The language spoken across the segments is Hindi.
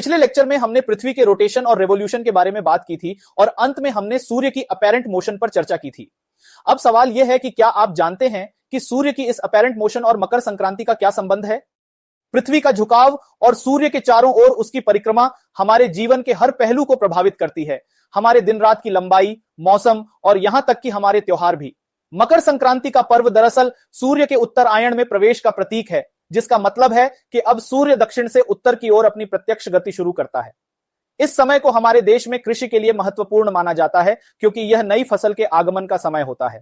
पिछले लेक्चर में हमने पृथ्वी के रोटेशन और रेवोल्यूशन के बारे में बात की थी और अंत में हमने सूर्य की अपैरेंट मोशन पर चर्चा की थी। अब सवाल यह है कि क्या आप जानते हैं कि सूर्य की इस अपैरेंट मोशन और मकर संक्रांति का क्या संबंध है? पृथ्वी का झुकाव और सूर्य के चारों ओर उसकी परिक्रमा हमारे जीवन के हर पहलू को प्रभावित करती है, हमारे दिन रात की लंबाई, मौसम और यहां तक कि हमारे त्योहार भी। मकर संक्रांति का पर्व दरअसल सूर्य के उत्तरायण में प्रवेश का प्रतीक है, जिसका मतलब है कि अब सूर्य दक्षिण से उत्तर की ओर अपनी प्रत्यक्ष गति शुरू करता है। इस समय को हमारे देश में कृषि के लिए महत्वपूर्ण माना जाता है, क्योंकि यह नई फसल के आगमन का समय होता है।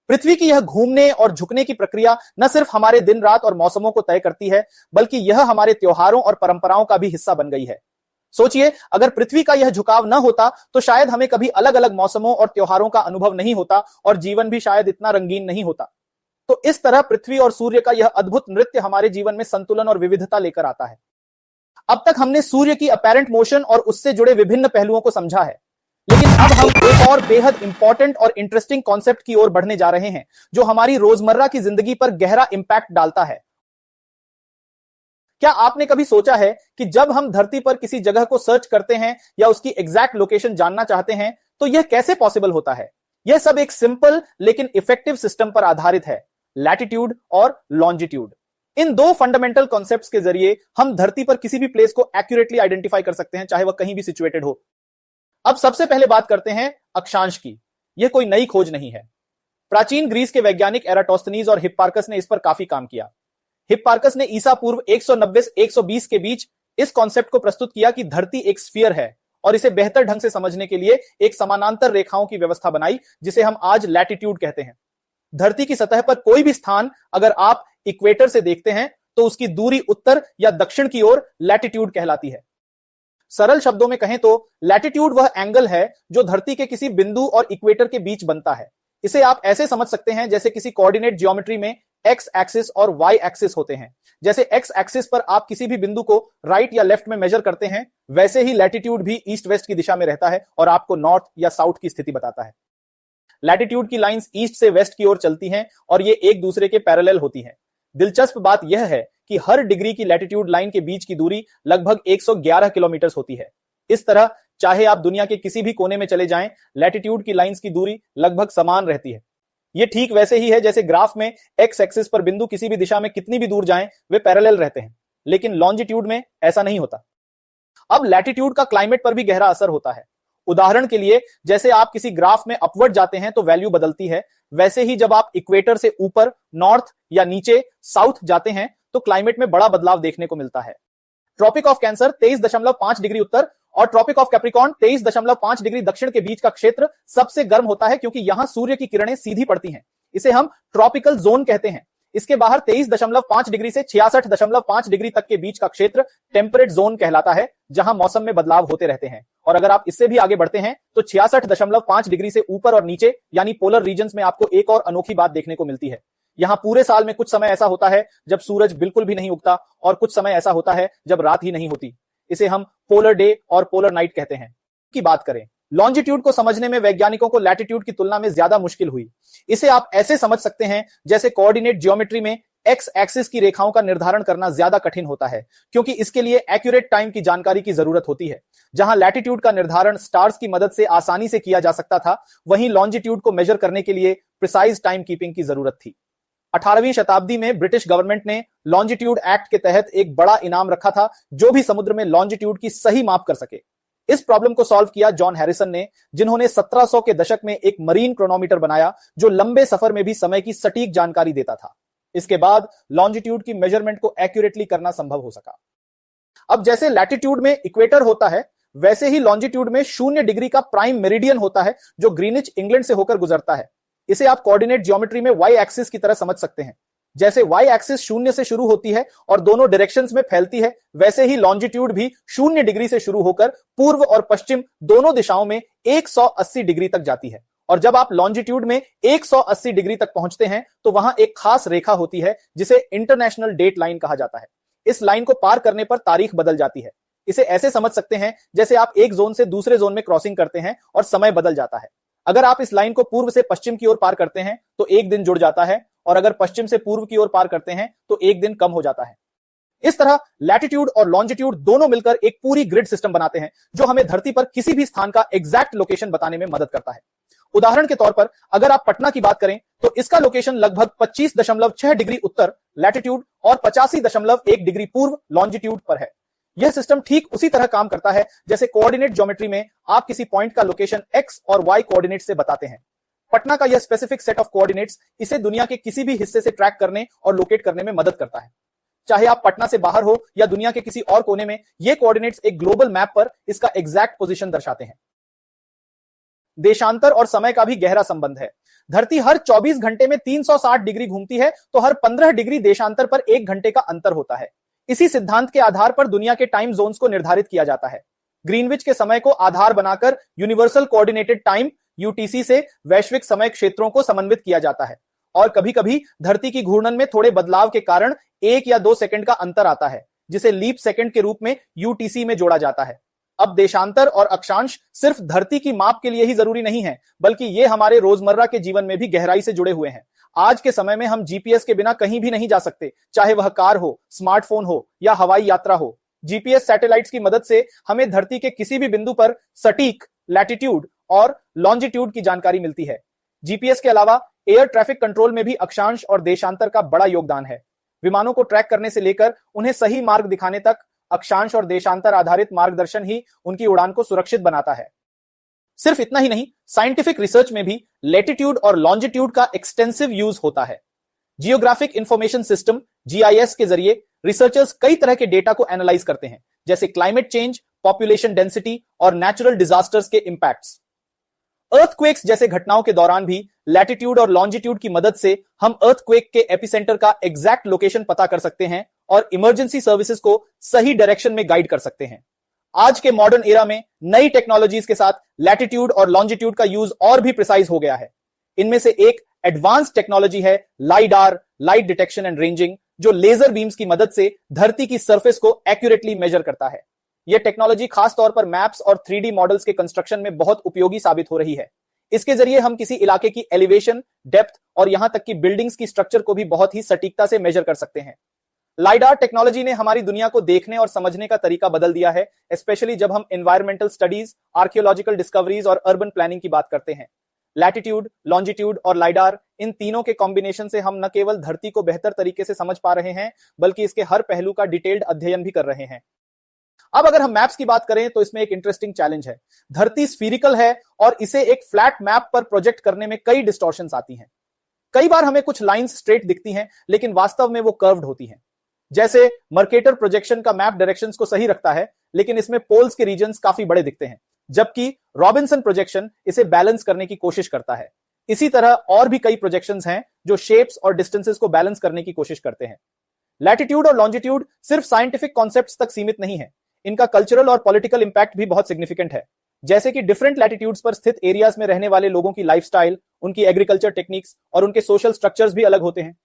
पृथ्वी की यह घूमने और झुकने की प्रक्रिया न सिर्फ हमारे दिन रात और मौसमों को तय करती है, बल्कि यह हमारे त्योहारों और परंपराओं का भी हिस्सा बन गई है। सोचिए, अगर पृथ्वी का यह झुकाव न होता तो शायद हमें कभी अलग अलग मौसमों और त्योहारों का अनुभव नहीं होता और जीवन भी शायद इतना रंगीन नहीं होता। तो इस तरह पृथ्वी और सूर्य का यह अद्भुत नृत्य हमारे जीवन में संतुलन और विविधता लेकर आता है। अब तक हमने सूर्य की अपैरेंट मोशन और उससे जुड़े विभिन्न पहलुओं को समझा है, लेकिन अब हम एक और बेहद इंपॉर्टेंट और इंटरेस्टिंग कॉन्सेप्ट की ओर बढ़ने जा रहे हैं, जो हमारी रोजमर्रा की जिंदगी पर गहरा इंपैक्ट डालता है। क्या आपने कभी सोचा है कि जब हम धरती पर किसी जगह को सर्च करते हैं या उसकी एग्जैक्ट लोकेशन जानना चाहते हैं, तो यह कैसे पॉसिबल होता है? यह सब एक सिंपल लेकिन इफेक्टिव सिस्टम पर आधारित है, लैटिट्यूड और लॉन्जिट्यूड। इन दो फंडामेंटल कॉन्सेप्ट्स के जरिए हम धरती पर किसी भी प्लेस को एक्यूरेटली आइडेंटिफाई कर सकते हैं, चाहे वह कहीं भी सिचुएटेड हो। अब सबसे पहले बात करते हैं अक्षांश की। यह कोई नई खोज नहीं है। प्राचीन ग्रीस के वैज्ञानिक एराटोस्थनीज और हिप्पार्कस ने इस पर काफी काम किया। हिप्पार्कस ने ईसा पूर्व 190 से 120 के बीच इस कॉन्सेप्ट को प्रस्तुत किया कि धरती एक स्फीयर है, और इसे बेहतर ढंग से समझने के लिए एक समानांतर रेखाओं की व्यवस्था बनाई, जिसे हम आज लैटिट्यूड कहते हैं। धरती की सतह पर कोई भी स्थान अगर आप इक्वेटर से देखते हैं तो उसकी दूरी उत्तर या दक्षिण की ओर लैटिट्यूड कहलाती है। सरल शब्दों में कहें तो लैटिट्यूड वह एंगल है जो धरती के किसी बिंदु और इक्वेटर के बीच बनता है। इसे आप ऐसे समझ सकते हैं जैसे किसी कोऑर्डिनेट ज्योमेट्री में एक्स एक्सिस और वाई एक्सिस होते हैं। जैसे एक्स एक्सिस पर आप किसी भी बिंदु को राइट या लेफ्ट में मेजर करते हैं, वैसे ही लैटिट्यूड भी ईस्ट वेस्ट की दिशा में रहता है और आपको नॉर्थ या साउथ की स्थिति बताता है। लैटिट्यूड की लाइंस ईस्ट से वेस्ट की ओर चलती हैं और ये एक दूसरे के पैरेलल होती हैं। दिलचस्प बात यह है कि हर डिग्री की लैटिट्यूड लाइन के बीच की दूरी लगभग 111 किलोमीटर होती है। इस तरह चाहे आप दुनिया के किसी भी कोने में चले जाएं, लैटिट्यूड की लाइंस की दूरी लगभग समान रहती है। यह ठीक वैसे ही है जैसे ग्राफ में एक्स एक्सिस पर बिंदु किसी भी दिशा में कितनी भी दूर जाएं, वे पैरेलल रहते हैं, लेकिन लॉन्जिट्यूड में ऐसा नहीं होता। अब लैटिट्यूड का क्लाइमेट पर भी गहरा असर होता है। उदाहरण के लिए, जैसे आप किसी ग्राफ में अपवर्ड जाते हैं तो वैल्यू बदलती है, वैसे ही जब आप इक्वेटर से ऊपर नॉर्थ या नीचे साउथ जाते हैं तो क्लाइमेट में बड़ा बदलाव देखने को मिलता है। ट्रॉपिक ऑफ कैंसर 23.5 डिग्री उत्तर और ट्रॉपिक ऑफ कैप्रिकॉर्न 23.5 डिग्री दक्षिण के बीच का क्षेत्र सबसे गर्म होता है, क्योंकि यहां सूर्य की किरणें सीधी पड़ती हैं। इसे हम ट्रॉपिकल जोन कहते हैं। इसके बाहर 23.5 डिग्री से 66.5 डिग्री तक के बीच का क्षेत्र टेम्परेट जोन कहलाता है, जहां मौसम में बदलाव होते रहते हैं। और अगर आप इससे भी आगे बढ़ते हैं तो 66.5 डिग्री से ऊपर और नीचे यानी पोलर रीजन्स में आपको एक और अनोखी बात देखने को मिलती है। यहां पूरे साल में कुछ समय ऐसा होता है जब सूरज बिल्कुल भी नहीं उगता और कुछ समय ऐसा होता है जब रात ही नहीं होती। इसे हम पोलर डे और पोलर नाइट कहते हैं। की बात करें, लॉन्जिट्यूड को समझने में वैज्ञानिकों को लैटिट्यूड की तुलना में ज्यादा मुश्किल हुई। इसे आप ऐसे समझ सकते हैं जैसे कोऑर्डिनेट ज्योमेट्री में एक्स एक्सिस की रेखाओं का निर्धारण करना ज्यादा कठिन होता है, क्योंकि इसके लिए एक्यूरेट टाइम की जानकारी की जरूरत होती है। जहां लैटिट्यूड का निर्धारण स्टार्स की मदद से आसानी से किया जा सकता था, वहीं लॉन्जिट्यूड को मेजर करने के लिए प्रिसाइज टाइम कीपिंग की जरूरत थी। 18वीं शताब्दी में ब्रिटिश गवर्नमेंट ने लॉन्जिट्यूड एक्ट के तहत एक बड़ा इनाम रखा था, जो भी समुद्र में लॉन्जिट्यूड की सही माप कर सके। इस प्रॉब्लम को सॉल्व किया जॉन हैरिसन ने, जिन्होंने 1700 के दशक में एक मरीन क्रोनोमीटर बनाया जो लंबे सफर में भी समय की सटीक जानकारी देता था। इसके बाद लॉन्जिट्यूड की मेजरमेंट को एक्यूरेटली करना संभव हो सका। अब जैसे लैटिट्यूड में इक्वेटर होता है, वैसे ही लॉन्जिट्यूड में 0 डिग्री का प्राइम मेरिडियन होता है, जो ग्रीनिच इंग्लैंड से होकर गुजरता है। इसे आप कोऑर्डिनेट ज्योमेट्री में वाई एक्सिस की तरह समझ सकते हैं। जैसे वाई एक्सिस 0 से शुरू होती है और दोनों डायरेक्शंस में फैलती है, वैसे ही लॉन्जिट्यूड भी 0 डिग्री से शुरू होकर पूर्व और पश्चिम दोनों दिशाओं में 180 डिग्री तक जाती है। और जब आप लॉन्जिट्यूड में 180 डिग्री तक पहुंचते हैं तो वहां एक खास रेखा होती है जिसे इंटरनेशनल डेट लाइन कहा जाता है। इस लाइन को पार करने पर तारीख बदल जाती है। इसे ऐसे समझ सकते हैं जैसे आप एक जोन से दूसरे जोन में क्रॉसिंग करते हैं और समय बदल जाता है। अगर आप इस लाइन को पूर्व से पश्चिम की ओर पार करते हैं तो एक दिन जुड़ जाता है, और अगर पश्चिम से पूर्व की ओर पार करते हैं तो एक दिन कम हो जाता है। इस तरह लैटिट्यूड और लॉन्जिट्यूड दोनों मिलकर एक पूरी ग्रिड सिस्टम बनाते हैं जो हमें धरती पर किसी भी स्थान का एग्जैक्ट लोकेशन बताने में मदद करता है। उदाहरण के तौर पर अगर आप पटना की बात करें तो इसका लोकेशन लगभग 25.6 डिग्री उत्तर लैटिट्यूड और 85.1 डिग्री पूर्व लॉन्जिट्यूड पर है। यह सिस्टम ठीक उसी तरह काम करता है जैसे कोऑर्डिनेट ज्योमेट्री में आप किसी पॉइंट का लोकेशन एक्स और वाई कोऑर्डिनेट से बताते हैं। पटना का यह स्पेसिफिक सेट ऑफ कोऑर्डिनेट्स इसे दुनिया के किसी भी हिस्से से ट्रैक करने और लोकेट करने में मदद करता है। चाहे आप पटना से बाहर हो या दुनिया के किसी और कोने में, ये कोऑर्डिनेट्स एक ग्लोबल मैप पर इसका एग्जैक्ट पोजीशन दर्शाते हैं। देशांतर और समय का भी गहरा संबंध है। धरती हर 24 घंटे में 360 डिग्री घूमती है तो हर 15 डिग्री देशांतर पर 1 घंटे का अंतर होता है। इसी सिद्धांत के आधार पर दुनिया के टाइम जोन्स को निर्धारित किया जाता है। ग्रीनविच के समय को आधार बनाकर यूनिवर्सल कोऑर्डिनेटेड टाइम यूटीसी से वैश्विक समय क्षेत्रों को समन्वित किया जाता है और कभी-कभी धरती की घूर्णन में थोड़े बदलाव के कारण 1 या 2 सेकंड का अंतर आता है जिसे लीप सेकंड के रूप में यूटीसी में जोड़ा जाता है। अब देशांतर और अक्षांश सिर्फ धरती की माप के लिए ही जरूरी नहीं है, बल्कि ये हमारे रोजमर्रा के जीवन में भी गहराई से जुड़े हुए हैं। आज के समय में हम जीपीएस के बिना कहीं भी नहीं जा सकते, चाहे वह कार हो, स्मार्टफोन हो या हवाई यात्रा हो। जीपीएस सैटेलाइट्स की मदद से हमें धरती के किसी भी बिंदु पर सटीक लैटिट्यूड और लॉन्जिट्यूड की जानकारी मिलती है। जीपीएस के अलावा एयर ट्रैफिक कंट्रोल में भी अक्षांश और देशांतर का बड़ा योगदान है। विमानों को ट्रैक करने से लेकर उन्हें सही मार्ग दिखाने तक अक्षांश और देशांतर आधारित मार्गदर्शन ही उनकी उड़ान को सुरक्षित बनाता है। सिर्फ इतना ही नहीं, साइंटिफिक रिसर्च में भी लैटिट्यूड और लॉन्जिट्यूड का एक्सटेंसिव यूज होता है। जियोग्राफिक इंफॉर्मेशन सिस्टम जीआईएस के जरिए रिसर्चर्स कई तरह के डेटा को एनालाइज करते हैं, जैसे क्लाइमेट चेंज, पॉपुलेशन डेंसिटी और नेचुरल डिजास्टर्स के इंपैक्ट्स। अर्थक्वेक्स जैसे घटनाओं के दौरान भी लैटिट्यूड और लॉन्जिट्यूड की मदद से हम अर्थक्वेक के एपिसेंटर का एग्जैक्ट लोकेशन पता कर सकते हैं और इमरजेंसी सर्विसेज को सही डायरेक्शन में गाइड कर सकते हैं। आज के मॉडर्न एरा में नई टेक्नोलॉजीज के साथ लैटिट्यूड और लॉन्जिट्यूड का यूज और भी प्रिसाइज हो गया है। इनमें से एक एडवांस टेक्नोलॉजी है lidar, light detection and ranging, जो लेजर बीम्स की मदद से धरती की सरफेस को एक्यूरेटली मेजर करता है। यह टेक्नोलॉजी खास तौर पर मैप्स और 3D मॉडल्स के कंस्ट्रक्शन में बहुत उपयोगी साबित हो रही है। इसके जरिए हम किसी इलाके की एलिवेशन, डेप्थ और यहां तक कि बिल्डिंग्स की स्ट्रक्चर को भी बहुत ही सटीकता से मेजर कर सकते हैं। लाइडार टेक्नोलॉजी ने हमारी दुनिया को देखने और समझने का तरीका बदल दिया है, स्पेशली जब हम एनवायरमेंटल स्टडीज, आर्कियोलॉजिकल डिस्कवरीज और अर्बन प्लानिंग की बात करते हैं। लैटिट्यूड, लॉन्जिट्यूड और लाइडार, इन तीनों के कॉम्बिनेशन से हम न केवल धरती को बेहतर तरीके से समझ पा रहे हैं, बल्कि इसके हर पहलू का डिटेल्ड अध्ययन भी कर रहे हैं। अब अगर हम मैप्स की बात करें तो इसमें एक इंटरेस्टिंग चैलेंज है। धरती स्फीरिकल है और इसे एक फ्लैट मैप पर प्रोजेक्ट करने में कई डिस्टॉर्शंस आती हैं। कई बार हमें कुछ लाइंस स्ट्रेट दिखती हैं, लेकिन वास्तव में वो कर्व्ड होती हैं। जैसे मर्केटर प्रोजेक्शन का मैप डायरेक्शंस को सही रखता है, लेकिन इसमें पोल्स के रीजन्स काफी बड़े दिखते हैं, जबकि रॉबिन्सन प्रोजेक्शन इसे बैलेंस करने की कोशिश करता है। इसी तरह और भी कई प्रोजेक्शंस हैं जो शेप्स और डिस्टेंसेस को बैलेंस करने की कोशिश करते हैं। लैटिट्यूड और लॉन्जिट्यूड सिर्फ साइंटिफिक कॉन्सेप्ट्स तक सीमित नहीं है, इनका कल्चरल और पॉलिटिकल इंपैक्ट भी बहुत सिग्निफिकेंट है। जैसे कि डिफरेंट लैटिट्यूड्स पर स्थित एरियाज में रहने वाले लोगों की लाइफस्टाइल, उनकी एग्रीकल्चर टेक्निक्स और उनके सोशल स्ट्रक्चर्स भी अलग होते हैं।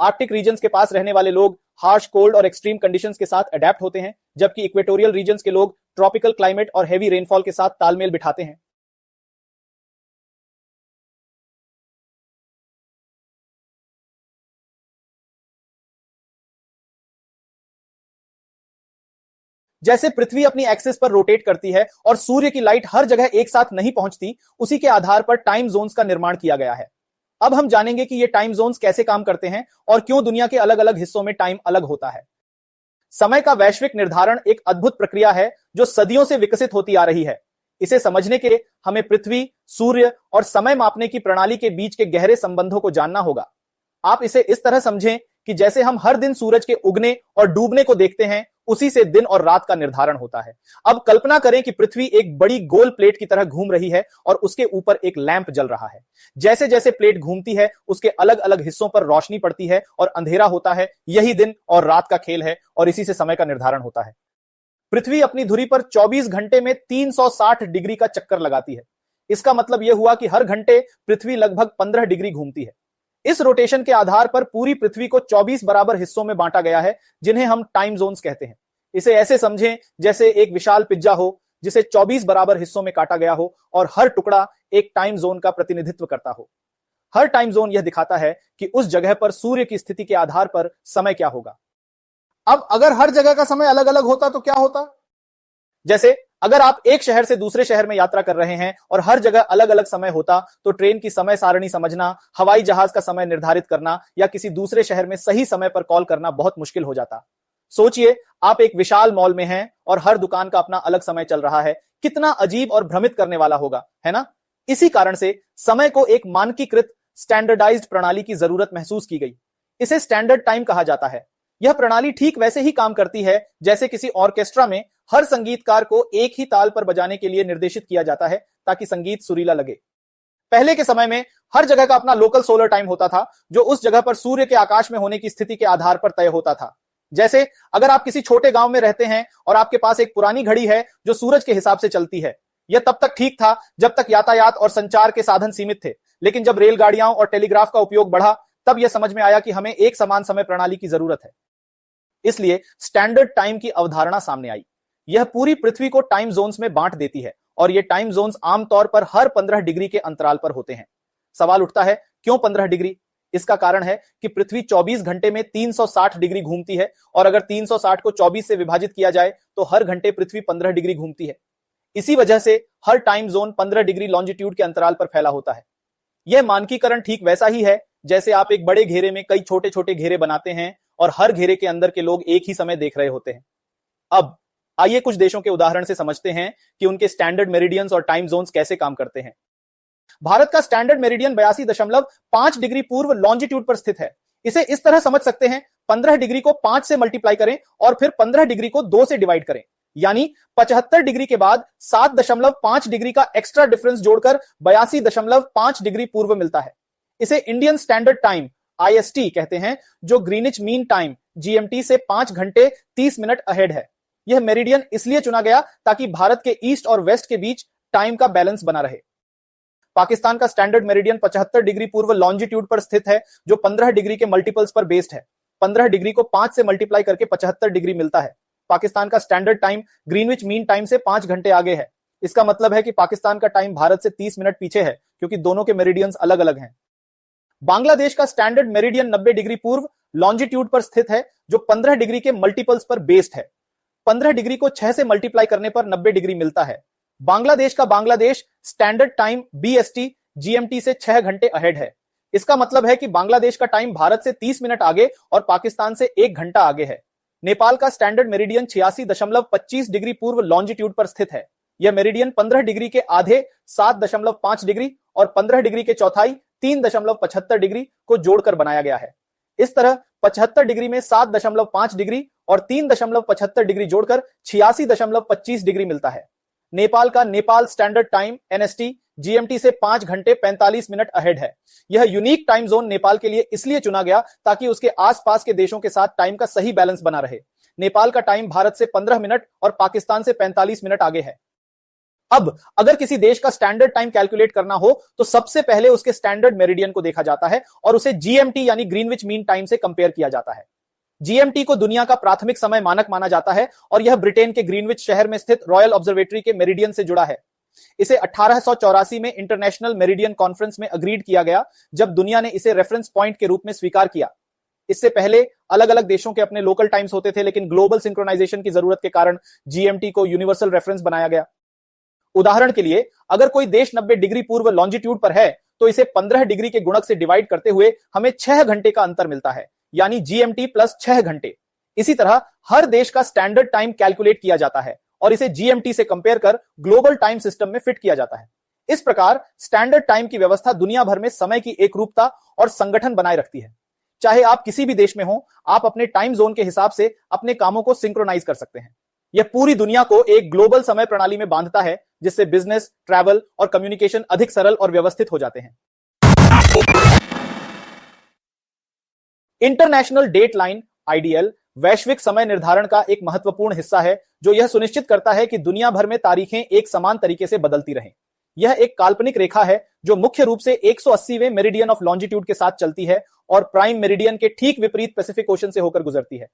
आर्कटिक रीजन्स के पास रहने वाले लोग हार्श कोल्ड और एक्सट्रीम कंडीशंस के साथ अडेप्ट होते हैं, जबकि इक्वेटोरियल रीजन्स के लोग ट्रॉपिकल क्लाइमेट और हेवी रेनफॉल के साथ तालमेल बिठाते हैं। जैसे पृथ्वी अपनी एक्सिस पर रोटेट करती है और सूर्य की लाइट हर जगह एक साथ नहीं पहुंचती, उसी के आधार पर टाइम जोन्स का निर्माण किया गया है। अब हम जानेंगे कि ये टाइम जोन्स कैसे काम करते हैं और क्यों दुनिया के अलग अलग हिस्सों में टाइम अलग होता है। समय का वैश्विक निर्धारण एक अद्भुत प्रक्रिया है जो सदियों से विकसित होती आ रही है। इसे समझने के लिए हमें पृथ्वी, सूर्य और समय मापने की प्रणाली के बीच के गहरे संबंधों को जानना होगा। आप इसे इस तरह समझें कि जैसे हम हर दिन सूरज के उगने और डूबने को देखते हैं, उसी से दिन और रात का निर्धारण होता है। अब कल्पना करें कि पृथ्वी एक बड़ी गोल प्लेट की तरह घूम रही है और उसके ऊपर एक लैंप जल रहा है। जैसे जैसे प्लेट घूमती है, उसके अलग अलग हिस्सों पर रोशनी पड़ती है और अंधेरा होता है। यही दिन और रात का खेल है और इसी से समय का निर्धारण होता है। पृथ्वी अपनी धुरी पर 24 घंटे में 360 डिग्री का चक्कर लगाती है। इसका मतलब यह हुआ कि हर घंटे पृथ्वी लगभग 15 डिग्री घूमती है। इस रोटेशन के आधार पर पूरी पृथ्वी को 24 बराबर हिस्सों में बांटा गया है, जिन्हें हम टाइम जोन्स कहते हैं। इसे ऐसे समझें जैसे एक विशाल पिज्जा हो जिसे 24 बराबर हिस्सों में काटा गया हो और हर टुकड़ा एक टाइम जोन का प्रतिनिधित्व करता हो। हर टाइम जोन यह दिखाता है कि उस जगह पर सूर्य की स्थिति के आधार पर समय क्या होगा। अब अगर हर जगह का समय अलग अलग होता तो क्या होता? जैसे अगर आप एक शहर से दूसरे शहर में यात्रा कर रहे हैं और हर जगह अलग अलग समय होता तो ट्रेन की समय सारणी समझना, हवाई जहाज का समय निर्धारित करना या किसी दूसरे शहर में सही समय पर कॉल करना बहुत मुश्किल हो जाता। सोचिए, आप एक विशाल मॉल में हैं और हर दुकान का अपना अलग समय चल रहा है। कितना अजीब और भ्रमित करने वाला होगा, है ना? इसी कारण से समय को एक मानकीकृत स्टैंडर्डाइज्ड प्रणाली की जरूरत महसूस की गई। इसे स्टैंडर्ड टाइम कहा जाता है। यह प्रणाली ठीक वैसे ही काम करती है जैसे किसी ऑर्केस्ट्रा में हर संगीतकार को एक ही ताल पर बजाने के लिए निर्देशित किया जाता है ताकि संगीत सुरीला लगे। पहले के समय में हर जगह का अपना लोकल सोलर टाइम होता था, जो उस जगह पर सूर्य के आकाश में होने की स्थिति के आधार पर तय होता था। जैसे अगर आप किसी छोटे गांव में रहते हैं और आपके पास एक पुरानी घड़ी है जो सूरज के हिसाब से चलती है। यह तब तक ठीक था जब तक यातायात और संचार के साधन सीमित थे, लेकिन जब रेलगाड़ियां और टेलीग्राफ का उपयोग बढ़ा तब यह समझ में आया कि हमें एक समान समय प्रणाली की जरूरत है। इसलिए स्टैंडर्ड टाइम की अवधारणा सामने आई। यह पूरी पृथ्वी को टाइम जोन्स में बांट देती है और ये टाइम जोन्स आमतौर पर हर 15 डिग्री के अंतराल पर होते हैं। सवाल उठता है, क्यों 15 डिग्री? इसका कारण है कि पृथ्वी 24 घंटे में 360 डिग्री घूमती है और अगर 360 को 24 से विभाजित किया जाए तो हर घंटे पृथ्वी 15 डिग्री घूमती है। इसी वजह से हर टाइम जोन 15 डिग्री लॉन्जिट्यूड के अंतराल पर फैला होता है। यह मानकीकरण ठीक वैसा ही है जैसे आप एक बड़े घेरे में कई छोटे छोटे घेरे बनाते हैं और हर घेरे के अंदर के लोग एक ही समय देख रहे होते हैं। अब आइए कुछ देशों के उदाहरण से समझते हैं कि उनके स्टैंडर्ड मेरिडियंस और टाइम जोन्स कैसे काम करते हैं। भारत का स्टैंडर्ड मेरिडियन 82.5 डिग्री पूर्व लॉन्जिट्यूड पर स्थित है। इसे इस तरह समझ सकते हैं, 15 डिग्री को 5 से मल्टीप्लाई करें और फिर 15 डिग्री को 2 से डिवाइड करें, यानी 75 डिग्री के बाद 7.5 डिग्री का एक्स्ट्रा डिफरेंस जोड़कर 82.5 डिग्री पूर्व मिलता है। इसे इंडियन स्टैंडर्ड टाइम IST कहते हैं, जो ग्रीनिच मीन टाइम GMT से 5 घंटे 30 मिनट अहेड है। यह मेरिडियन इसलिए चुना गया ताकि भारत के ईस्ट और वेस्ट के बीच टाइम का बैलेंस बना रहे। पाकिस्तान का स्टैंडर्ड मेरिडियन 75 डिग्री पूर्व लॉन्जिट्यूड पर स्थित है, जो 15 डिग्री के मल्टीपल्स पर बेस्ड है। 15 डिग्री को 5 से मल्टीप्लाई करके 75 डिग्री मिलता है। पाकिस्तान का standard time Greenwich mean time से 5 घंटे आगे है। इसका मतलब है कि पाकिस्तान का टाइम भारत से 30 मिनट पीछे है, क्योंकि दोनों के मेरिडियंस अलग अलग हैं। बांग्लादेश का स्टैंडर्ड मेरिडियन 90 डिग्री पूर्व लॉन्जिट्यूड पर स्थित है, जो 15 डिग्री के मल्टीपल्स पर बेस्ड है। 15 डिग्री को 6 से मल्टीप्लाई करने पर 90 डिग्री मिलता है। बांग्लादेश का Bangladesh standard time BST GMT से 6 घंटे अहेड है। इसका मतलब है कि बांग्लादेश का टाइम भारत से 30 मिनट आगे और पाकिस्तान से 1 घंटा आगे है। नेपाल का स्टैंडर्ड मेरिडियन 86.25 डिग्री पूर्व लॉन्जिट्यूड पर स्थित है। यह मेरिडियन 15 डिग्री के आधे 7.5 डिग्री और 15 डिग्री के चौथाई 3.75 डिग्री को जोड़कर बनाया गया है। इस तरह 75 डिग्री में 7.5 डिग्री और 3.75 डिग्री जोड़कर 86.25 डिग्री मिलता है। नेपाल का Nepal standard time NST GMT से 5 घंटे 45 मिनट अहेड है। यह यूनिक टाइम जोन नेपाल के लिए इसलिए चुना गया ताकि उसके आसपास के देशों के साथ टाइम का सही बैलेंस बना रहे। नेपाल का टाइम भारत से 15 मिनट और पाकिस्तान से 45 मिनट आगे है। अब अगर किसी देश का स्टैंडर्ड टाइम कैलकुलेट करना हो तो सबसे पहले उसके स्टैंडर्ड मेरिडियन को देखा जाता है और उसे GMT यानी ग्रीनविच मीन टाइम से कंपेयर किया जाता है। GMT को दुनिया का प्राथमिक समय मानक माना जाता है और यह ब्रिटेन के ग्रीनविच शहर में स्थित रॉयल ऑब्जर्वेटरी के मेरिडियन से जुड़ा है। इसे 1884 में इंटरनेशनल मेरिडियन कॉन्फ्रेंस में अग्रीड किया गया, जब दुनिया ने इसे रेफरेंस पॉइंट के रूप में स्वीकार किया। इससे पहले अलग अलग देशों के अपने लोकल टाइम्स होते थे, लेकिन ग्लोबल सिंक्रोनाइजेशन की जरूरत के कारण GMT को यूनिवर्सल रेफरेंस बनाया गया। उदाहरण के लिए, अगर कोई देश 90 डिग्री पूर्व लॉन्जिट्यूड पर है तो इसे 15 डिग्री के गुणक से डिवाइड करते हुए हमें 6 घंटे का अंतर मिलता है, यानी GMT प्लस 6 घंटे। इसी तरह हर देश का स्टैंडर्ड टाइम कैलकुलेट किया जाता है और इसे GMT से कंपेयर कर ग्लोबल टाइम सिस्टम में फिट किया जाता है। इस प्रकार स्टैंडर्ड टाइम की व्यवस्था दुनिया भर में समय की एकरूपता और संगठन बनाए रखती है। चाहे आप किसी भी देश में हो, आप अपने टाइम जोन के हिसाब से अपने कामों को सिंक्रोनाइज कर सकते हैं। यह पूरी दुनिया को एक ग्लोबल समय प्रणाली में बांधता है, जिससे बिजनेस, ट्रैवल और कम्युनिकेशन अधिक सरल और व्यवस्थित हो जाते हैं। इंटरनेशनल डेट लाइन IDL वैश्विक समय निर्धारण का एक महत्वपूर्ण हिस्सा है, जो यह सुनिश्चित करता है कि दुनिया भर में तारीखें एक समान तरीके से बदलती रहें। यह एक काल्पनिक रेखा है जो मुख्य रूप से 180वें मेरिडियन ऑफ लॉन्जिट्यूड के साथ चलती है और प्राइम मेरिडियन के ठीक विपरीत पैसिफिक ओशन से होकर गुजरती है।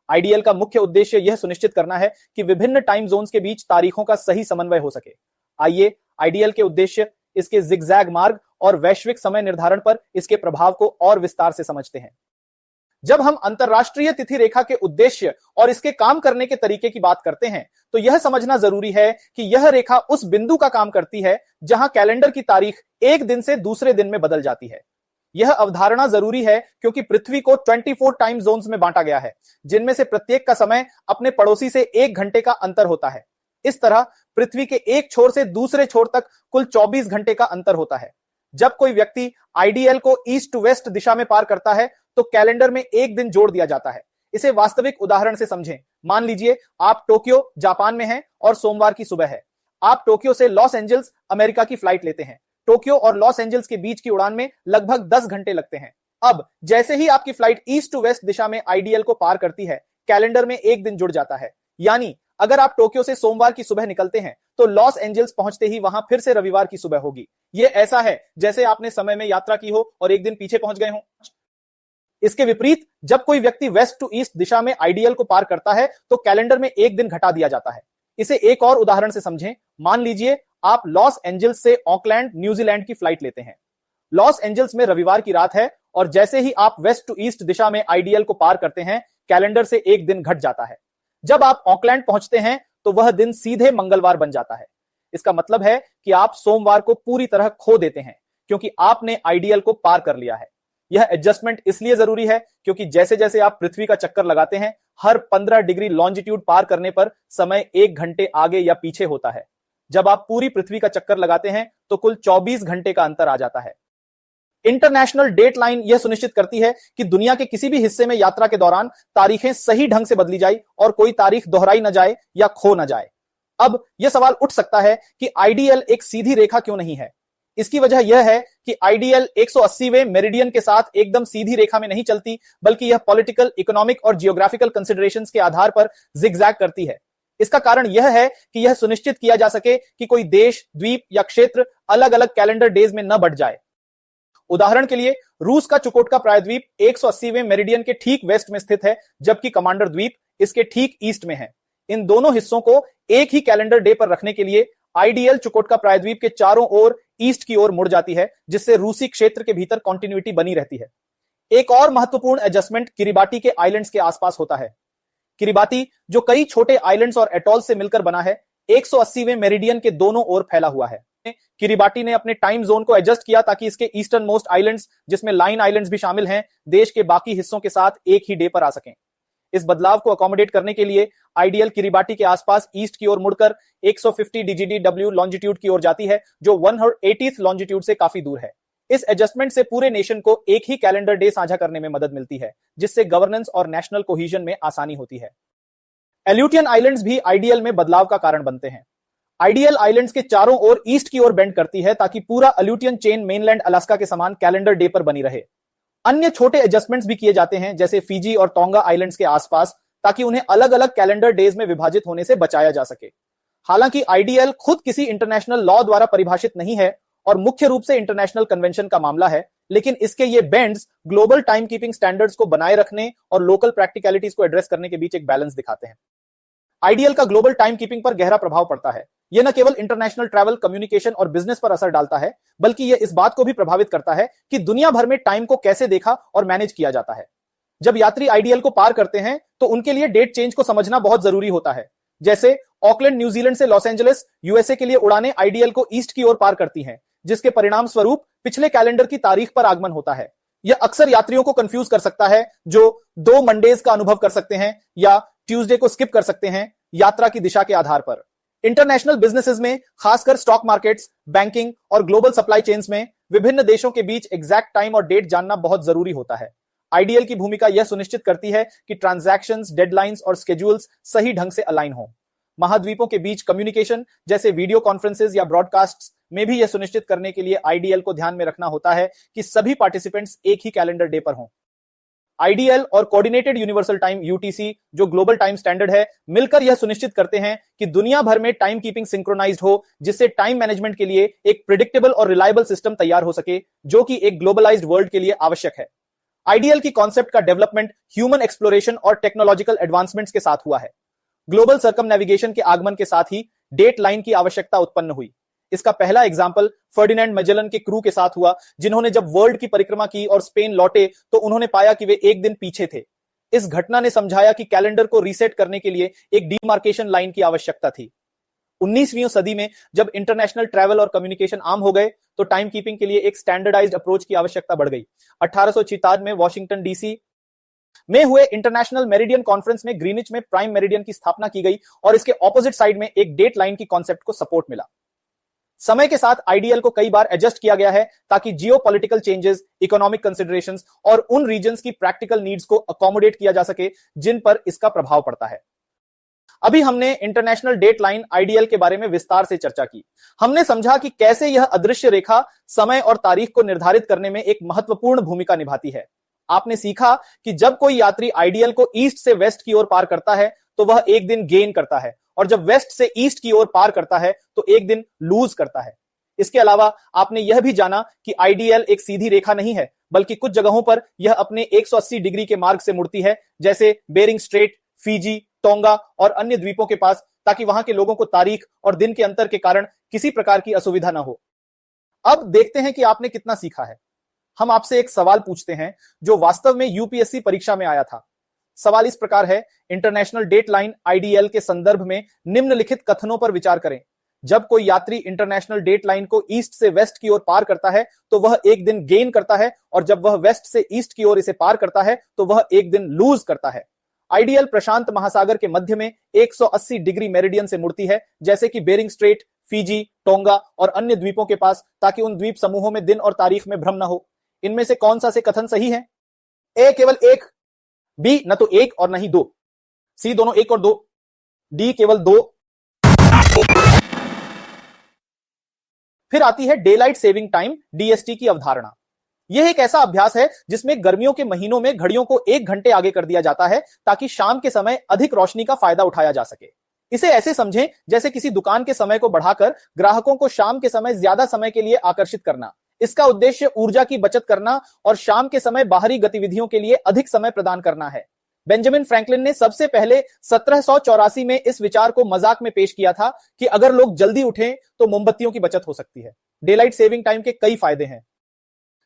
IDL का मुख्य उद्देश्य यह सुनिश्चित करना है कि विभिन्न टाइम जोन्स के बीच तारीखों का सही समन्वय हो सके। आइए IDL के उद्देश्य, इसके जिगजैग मार्ग और वैश्विक समय निर्धारण पर इसके प्रभाव को और विस्तार से समझते हैं। जब हम अंतरराष्ट्रीय तिथि रेखा के उद्देश्य और इसके काम करने के तरीके की बात करते हैं तो यह समझना जरूरी है कि यह रेखा उस बिंदु का काम करती है जहां कैलेंडर की तारीख एक दिन से दूसरे दिन में बदल जाती है। यह अवधारणा जरूरी है क्योंकि पृथ्वी को 24 टाइम जोन्स में बांटा गया है, जिनमें से प्रत्येक का समय अपने पड़ोसी से 1 घंटे का अंतर होता है। इस तरह पृथ्वी के एक छोर से दूसरे छोर तक कुल 24 घंटे का अंतर होता है। जब कोई व्यक्ति आईडीएल को ईस्ट टू वेस्ट दिशा में पार करता है तो कैलेंडर में एक दिन जोड़ दिया जाता है। इसे वास्तविक उदाहरण से समझें। मान लीजिए आप टोक्यो जापान में हैं और सोमवार की सुबह है। आप टोक्यो से लॉस एंजल्स अमेरिका की फ्लाइट लेते हैं। टोक्यो और लॉस एंजल्स के बीच की उड़ान में लगभग 10 घंटे लगते हैं। अब जैसे ही आपकी फ्लाइट ईस्ट टू वेस्ट दिशा में आईडीएल को पार करती है, कैलेंडर में एक दिन जुड़ जाता है। यानी अगर आप टोक्यो से सोमवार की सुबह निकलते हैं तो लॉस एंजल्स पहुंचते ही वहां फिर से रविवार की सुबह होगी। यह ऐसा है जैसे आपने समय में यात्रा की हो और एक दिन पीछे पहुंच गए हो। इसके विपरीत जब कोई व्यक्ति वेस्ट टू ईस्ट दिशा में आईडीएल को पार करता है तो कैलेंडर में एक दिन घटा दिया जाता है। इसे एक और उदाहरण से समझें। मान लीजिए आप लॉस एंजल्स से ऑकलैंड न्यूजीलैंड की फ्लाइट लेते हैं। लॉस एंजल्स में रविवार की रात है और जैसे ही आप वेस्ट टू ईस्ट दिशा में आईडीएल को पार करते हैं, कैलेंडर से एक दिन घट जाता है। जब आप ऑकलैंड पहुंचते हैं तो वह दिन सीधे मंगलवार बन जाता है। इसका मतलब है कि आप सोमवार को पूरी तरह खो देते हैं क्योंकि आपने आईडीएल को पार कर लिया है। यह एडजस्टमेंट इसलिए जरूरी है क्योंकि जैसे जैसे आप पृथ्वी का चक्कर लगाते हैं, हर 15 डिग्री लॉन्जिट्यूड पार करने पर समय 1 घंटे आगे या पीछे होता है। जब आप पूरी पृथ्वी का चक्कर लगाते हैं तो कुल 24 घंटे का अंतर आ जाता है। इंटरनेशनल डेट लाइन यह सुनिश्चित करती है कि दुनिया के किसी भी हिस्से में यात्रा के दौरान तारीखें सही ढंग से बदली जाए और कोई तारीख दोहराई न जाए या खो न जाए। अब यह सवाल उठ सकता है कि आईडीएल एक सीधी रेखा क्यों नहीं है। इसकी वजह यह है कि आईडीएल 180वें मेरिडियन के साथ एकदम सीधी रेखा में नहीं चलती, बल्कि यह पॉलिटिकल, इकोनॉमिक और जियोग्राफिकल कंसिडरेशंस के आधार पर जिगजैग करती है। इसका कारण यह है कि यह सुनिश्चित किया जा सके कि कोई देश, द्वीप या क्षेत्र अलग अलग कैलेंडर डेज में न बढ़ जाए। उदाहरण के लिए रूस का चुकोटका प्रायद्वीप 180वें मेरिडियन के ठीक वेस्ट में स्थित है, जबकि कमांडर द्वीप इसके ठीक ईस्ट में है। इन दोनों हिस्सों को एक ही कैलेंडर डे पर रखने के लिए आईडीएल चुकोटका प्रायद्वीप के चारों ओर ईस्ट की ओर मुड़ जाती है, जिससे रूसी क्षेत्र के भीतर कॉन्टिन्यूटी बनी रहती है। एक और महत्वपूर्ण एडजस्टमेंट किरिबाटी के आइलैंड्स के आसपास होता है। किरिबाती, जो कई छोटे आइलैंड्स और एटॉल से मिलकर बना है, 180वें मेरिडियन के दोनों ओर फैला हुआ है। किरिबाटी ने अपने टाइम जोन को एडजस्ट किया ताकि इसके ईस्टर्न मोस्ट आइलैंड्स, जिसमें लाइन आइलैंड्स भी शामिल हैं, देश के बाकी हिस्सों के साथ एक ही डे पर आ सकें। इस बदलाव को अकोमोडेट करने के लिए आईडीएल किरिबाटी के आसपास ईस्ट की ओर मुड़कर 150 DGDW लॉन्जिट्यूड की ओर जाती है, जो 180th लॉन्जिट्यूड से काफी दूर है। इस एडजस्टमेंट से पूरे नेशन को एक ही कैलेंडर डे साझा करने में मदद मिलती है, जिससे गवर्नेंस और नेशनल कोहीजन में आसानी होती है। एल्यूटियन आइलैंड्स भी आईडीएल में बदलाव का कारण बनते हैं। आईडीएल आइलैंड्स के चारों ओर ईस्ट की ओर बेंड करती है ताकि पूरा अल्यूटियन चेन मेनलैंड अलास्का के समान कैलेंडर डे पर बनी रहे। अन्य छोटे एडजस्टमेंट्स भी किए जाते हैं, जैसे फिजी और टोंगा आइलैंड्स के आसपास, ताकि उन्हें अलग अलग कैलेंडर डेज में विभाजित होने से बचाया जा सके। हालांकि आईडीएल खुद किसी इंटरनेशनल लॉ द्वारा परिभाषित नहीं है और मुख्य रूप से इंटरनेशनल कन्वेंशन का मामला है, लेकिन इसके ये bends global timekeeping standards को बनाए रखने और लोकल प्रैक्टिकलिटीज को एड्रेस करने के बीच एक बैलेंस दिखाते हैं। आईडीएल का ग्लोबल टाइम कीपिंग पर गहरा प्रभाव पड़ता है। यह न केवल इंटरनेशनल ट्रैवल, कम्युनिकेशन और बिजनेस पर असर डालता है, बल्कि यह इस बात को भी प्रभावित करता है कि दुनिया भर में टाइम को कैसे देखा और मैनेज किया जाता है। जब यात्री आईडीएल को पार करते हैं तो उनके लिए डेट चेंज को समझना बहुत जरूरी होता है। जैसे ऑकलैंड न्यूजीलैंड से लॉस एंजलिस यूएसए के लिए उड़ानें आईडीएल को ईस्ट की ओर पार करती हैं, जिसके परिणाम स्वरूप पिछले कैलेंडर की तारीख पर आगमन होता है। यह अक्सर यात्रियों को कंफ्यूज कर सकता है, जो 2 मंडेज का अनुभव कर सकते हैं या ट्यूसडे को स्किप कर सकते हैं यात्रा की दिशा के आधार पर। इंटरनेशनल बिजनेसेस में, खासकर स्टॉक मार्केट्स, बैंकिंग और ग्लोबल सप्लाई चेन्स में विभिन्न देशों के बीच एग्जैक्ट टाइम और डेट जानना बहुत जरूरी होता है। आईडीएल की भूमिका यह सुनिश्चित करती है कि ट्रांजैक्शंस, डेडलाइंस और स्केड्यूल्स सही ढंग से अलाइन हों। महाद्वीपों के बीच कम्युनिकेशन, जैसे वीडियो कॉन्फ्रेंसेस या ब्रॉडकास्ट्स में भी यह सुनिश्चित करने के लिए आईडीएल को ध्यान में रखना होता है कि सभी पार्टिसिपेंट्स एक ही कैलेंडर डे पर हों। आईडीएल और कोऑर्डिनेटेड यूनिवर्सल टाइम यूटीसी, जो ग्लोबल टाइम स्टैंडर्ड है, मिलकर यह सुनिश्चित करते हैं कि दुनिया भर में टाइम कीपिंग सिंक्रोनाइज्ड हो, जिससे टाइम मैनेजमेंट के लिए एक प्रिडिक्टेबल और रिलायबल सिस्टम तैयार हो सके, जो कि एक ग्लोबलाइज्ड वर्ल्ड के लिए आवश्यक है। आईडीएल की कॉन्सेप्ट का डेवलपमेंट ह्यूमन एक्सप्लोरेशन और टेक्नोलॉजिकल एडवांसमेंट्स के साथ हुआ है। ग्लोबल सर्कमनेविगेशन के आगमन के साथ ही डेट लाइन की आवश्यकता उत्पन्न हुई। इसका पहला एग्जाम्पल फर्डिनेंड मैजेलन के क्रू के साथ हुआ, जिन्होंने जब वर्ल्ड की परिक्रमा की और स्पेन लौटे तो उन्होंने पाया कि वे एक दिन पीछे थे। इस घटना ने समझाया कि कैलेंडर को रीसेट करने के लिए एक डिमार्केशन लाइन की आवश्यकता थी। 19वीं सदी में जब इंटरनेशनल ट्रैवल और कम्युनिकेशन आम हो गए तो टाइम कीपिंग के लिए एक स्टैंडर्डाइज्ड अप्रोच की आवश्यकता बढ़ गई। 1866 में वॉशिंगटन डीसी में हुए इंटरनेशनल मेरिडियन कॉन्फ्रेंस में ग्रीनिच में प्राइम मेरिडियन की स्थापना की गई और इसके ऑपोजिट साइड में एक डेट लाइन की कॉन्सेप्ट को सपोर्ट मिला। समय के साथ आईडीएल को कई बार एडजस्ट किया गया है ताकि जियोपॉलिटिकल चेंजेस, इकोनॉमिक कंसिडरेशंस और उन रीजन्स की प्रैक्टिकल नीड्स को अकोमोडेट किया जा सके जिन पर इसका प्रभाव पड़ता है। अभी हमने इंटरनेशनल डेट लाइन आईडीएल के बारे में विस्तार से चर्चा की। हमने समझा कि कैसे यह अदृश्य रेखा समय और तारीख को निर्धारित करने में एक महत्वपूर्ण भूमिका निभाती है। आपने सीखा कि जब कोई यात्री आईडीएल को ईस्ट से वेस्ट की ओर पार करता है तो वह एक दिन गेन करता है, और जब वेस्ट से ईस्ट की ओर पार करता है तो एक दिन लूज करता है। इसके अलावा आपने यह भी जाना कि आईडीएल एक सीधी रेखा नहीं है, बल्कि कुछ जगहों पर यह अपने 180 डिग्री के मार्ग से मुड़ती है, जैसे बेरिंग स्ट्रेट, फीजी, टोंगा और अन्य द्वीपों के पास, ताकि वहां के लोगों को तारीख और दिन के अंतर के कारण किसी प्रकार की असुविधा न हो। अब देखते हैं कि आपने कितना सीखा है। हम आपसे एक सवाल पूछते हैं जो वास्तव में यूपीएससी परीक्षा में आया था। सवाल इस प्रकार है, इंटरनेशनल डेट लाइन आईडीएल के संदर्भ में निम्नलिखित कथनों पर विचार करें। जब कोई यात्री इंटरनेशनल डेट लाइन को ईस्ट से वेस्ट की ओर पार करता है तो वह एक दिन गेन करता है, और जब वह वेस्ट से ईस्ट की ओर इसे पार करता है तो वह एक दिन लूज करता है। आईडीएल प्रशांत महासागर के मध्य में 180 डिग्री मेरिडियन से मुड़ती है, जैसे कि बेरिंग स्ट्रेट, फीजी, टोंगा और अन्य द्वीपों के पास, ताकि उन द्वीप समूहों में दिन और तारीख में भ्रम न हो। इनमें से कौन सा से कथन सही है? ए केवल एक, बी न तो एक और न ही दो, सी दोनों एक और दो, डी केवल दो। फिर आती है डेलाइट सेविंग टाइम डीएसटी की अवधारणा। यह एक ऐसा अभ्यास है जिसमें गर्मियों के महीनों में घड़ियों को 1 घंटे आगे कर दिया जाता है ताकि शाम के समय अधिक रोशनी का फायदा उठाया जा सके। इसे ऐसे समझें जैसे किसी दुकान के समय को बढ़ाकर ग्राहकों को शाम के समय ज्यादा समय के लिए आकर्षित करना। इसका उद्देश्य ऊर्जा की बचत करना और शाम के समय बाहरी गतिविधियों के लिए अधिक समय प्रदान करना है। बेंजामिन फ्रैंकलिन ने सबसे पहले 1784 में इस विचार को मजाक में पेश किया था कि अगर लोग जल्दी उठें तो मोमबत्तियों की बचत हो सकती है। डेलाइट सेविंग टाइम के कई फायदे हैं,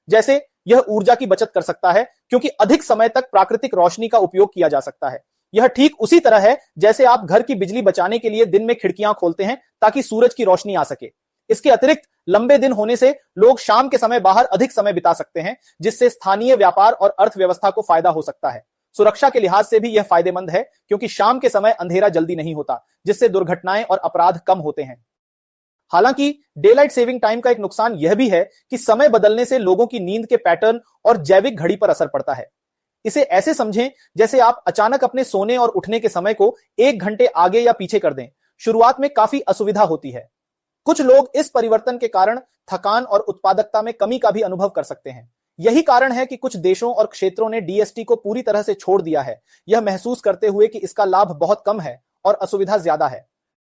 जैसे यह ऊर्जा की बचत कर सकता है क्योंकि अधिक समय तक प्राकृतिक रोशनी का उपयोग किया जा सकता है। यह ठीक उसी तरह है जैसे आप घर की बिजली बचाने के लिए दिन में खिड़कियां खोलते हैं ताकि सूरज की रोशनी आ सके। इसके अतिरिक्त लंबे दिन होने से लोग शाम के समय बाहर अधिक समय बिता सकते हैं, जिससे स्थानीय व्यापार और अर्थव्यवस्था को फायदा हो सकता है। सुरक्षा के लिहाज से भी यह फायदेमंद है क्योंकि शाम के समय अंधेरा जल्दी नहीं होता, जिससे दुर्घटनाएं और अपराध कम होते हैं। हालांकि डेलाइट सेविंग टाइम का एक नुकसान यह भी है कि समय बदलने से लोगों की नींद के पैटर्न और जैविक घड़ी पर असर पड़ता है। इसे ऐसे समझें जैसे आप अचानक अपने सोने और उठने के समय को 1 घंटे आगे या पीछे कर दें। शुरुआत में काफी असुविधा होती है। कुछ लोग इस परिवर्तन के कारण थकान और उत्पादकता में कमी का भी अनुभव कर सकते हैं। यही कारण है कि कुछ देशों और क्षेत्रों ने डीएसटी को पूरी तरह से छोड़ दिया है, यह महसूस करते हुए कि इसका लाभ बहुत कम है और असुविधा ज्यादा है।